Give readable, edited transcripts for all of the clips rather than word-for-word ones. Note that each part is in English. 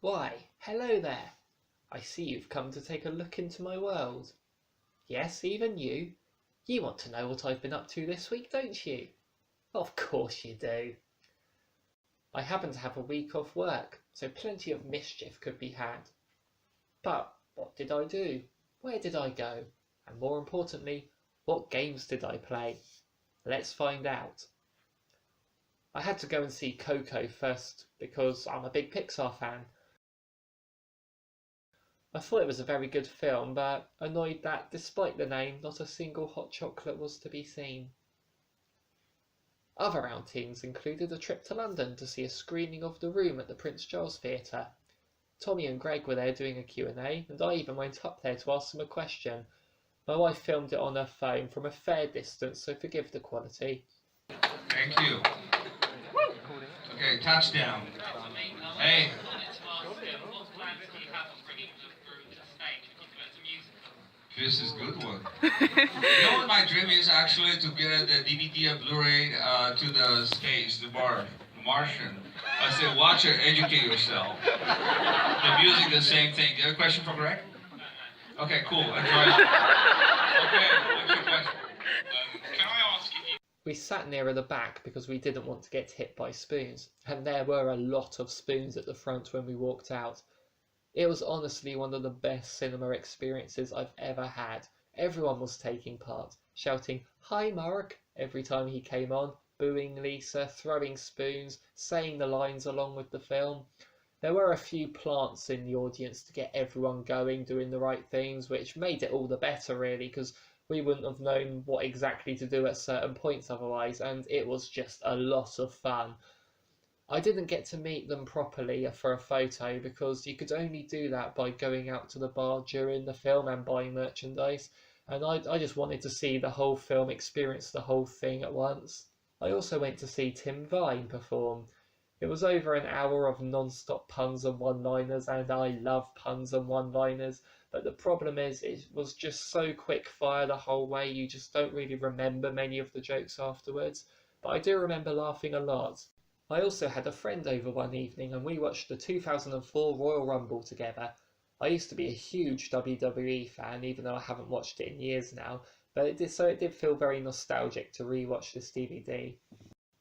Why, hello there! I see you've come to take a look into my world. Yes, even you? You want to know what I've been up to this week, don't you? Of course you do. I happen to have a week off work, so plenty of mischief could be had. But what did I do? Where did I go? And more importantly, what games did I play? Let's find out. I had to go and see Coco first because I'm a big Pixar fan. I thought it was a very good film, but annoyed that, despite the name, not a single hot chocolate was to be seen. Other outings included a trip to London to see a screening of The Room at the Prince Charles Theatre. Tommy and Greg were there doing a Q&A, and I even went up there to ask them a question. My wife filmed it on her phone from a fair distance, so forgive the quality. Thank you. Okay, touchdown. Hey. This is a good one. You know what my dream is actually? To get the DVD and Blu-ray to the stage, the bar, Martian. I said, watch it, educate yourself. The music, the same thing. Do you have a question for Greg? Okay, cool. Enjoy. Okay, what's your question? Can I ask you? We sat nearer the back because we didn't want to get hit by spoons, and there were a lot of spoons at the front when we walked out. It was honestly one of the best cinema experiences I've ever had. Everyone was taking part, shouting, "Hi Mark," every time he came on, booing Lisa, throwing spoons, saying the lines along with the film. There were a few plants in the audience to get everyone going, doing the right things, which made it all the better really, because we wouldn't have known what exactly to do at certain points otherwise, and it was just a lot of fun. I didn't get to meet them properly for a photo because you could only do that by going out to the bar during the film and buying merchandise, and I just wanted to see the whole film, experience the whole thing at once. I also went to see Tim Vine perform. It was over an hour of non-stop puns and one-liners, and I love puns and one-liners, but the problem is it was just so quick fire the whole way, you just don't really remember many of the jokes afterwards, but I do remember laughing a lot. I also had a friend over one evening and we watched the 2004 Royal Rumble together. I used to be a huge WWE fan, even though I haven't watched it in years now, but it did feel very nostalgic to re-watch this DVD.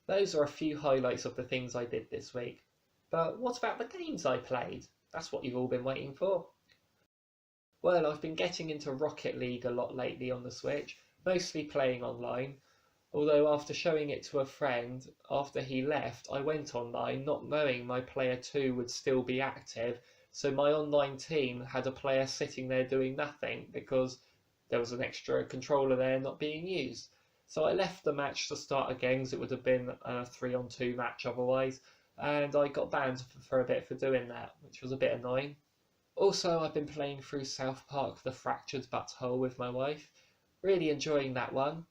Those are a few highlights of the things I did this week. But what about the games I played? That's what you've all been waiting for. Well, I've been getting into Rocket League a lot lately on the Switch, mostly playing online. Although after showing it to a friend, after he left, I went online not knowing my player 2 would still be active, so my online team had a player sitting there doing nothing because there was an extra controller there not being used. So I left the match to start again because it would have been a 3-on-2 match otherwise, and I got banned for a bit for doing that, which was a bit annoying. Also, I've been playing through South Park The Fractured Butthole with my wife, really enjoying that one.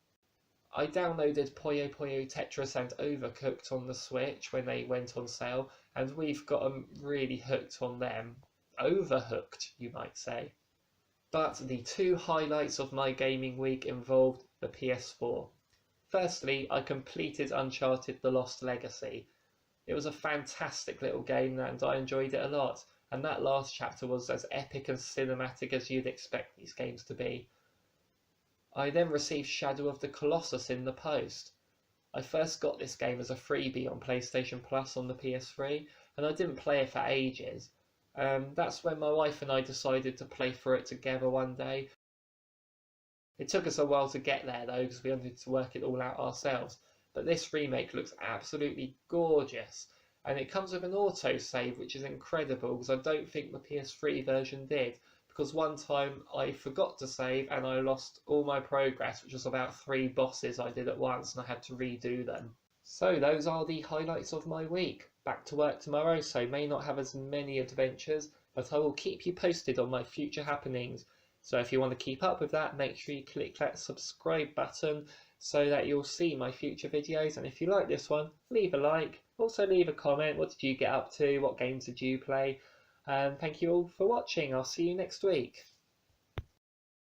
I downloaded Puyo Puyo Tetris and Overcooked on the Switch when they went on sale, and we've gotten really hooked on them. Overhooked, you might say. But the two highlights of my gaming week involved the PS4. Firstly, I completed Uncharted: The Lost Legacy. It was a fantastic little game and I enjoyed it a lot, and that last chapter was as epic and cinematic as you'd expect these games to be. I then received Shadow of the Colossus in the post. I first got this game as a freebie on PlayStation Plus on the PS3, and I didn't play it for ages. That's when my wife and I decided to play through it together one day. It took us a while to get there though, because we wanted to work it all out ourselves, but this remake looks absolutely gorgeous, and it comes with an autosave, which is incredible, because I don't think the PS3 version did. Because one time I forgot to save and I lost all my progress, which was about 3 bosses I did at once, and I had to redo them. So those are the highlights of my week. Back to work tomorrow, so may not have as many adventures, but I will keep you posted on my future happenings. So if you want to keep up with that, make sure you click that subscribe button so that you'll see my future videos. And if you like this one, leave a like. Also leave a comment. What did you get up to? What games did you play? And thank you all for watching. I'll see you next week.